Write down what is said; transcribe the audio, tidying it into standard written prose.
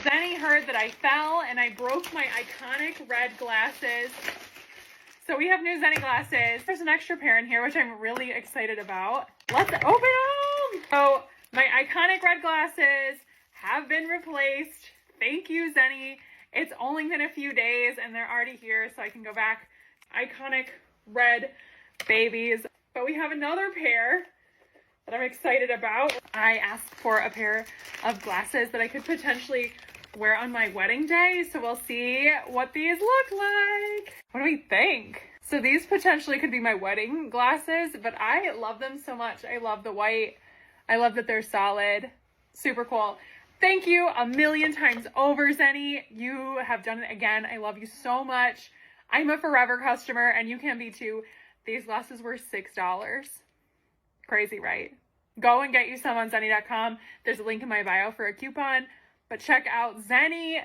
Zenny heard that I fell and I broke my iconic red glasses. So we have new Zenny glasses. There's an extra pair in here, which I'm really excited about. Let's open them. So my iconic red glasses have been replaced. Thank you, Zenny. It's only been a few days and they're already here, so I can go back. Iconic red babies. But we have another pair that I'm excited about. I asked for a pair of glasses that I could potentially wear on my wedding day, so we'll see what these look like. What do we think? So these potentially could be my wedding glasses, but I love them so much. I love the white. I love that they're solid. Super cool. Thank you a million times over, Zenny. You have done it again. I love you so much. I'm a forever customer and you can be too. These glasses were $6. Crazy, right? Go and get you some on Zenny.com. There's a link in my bio for a coupon. But check out Zenny.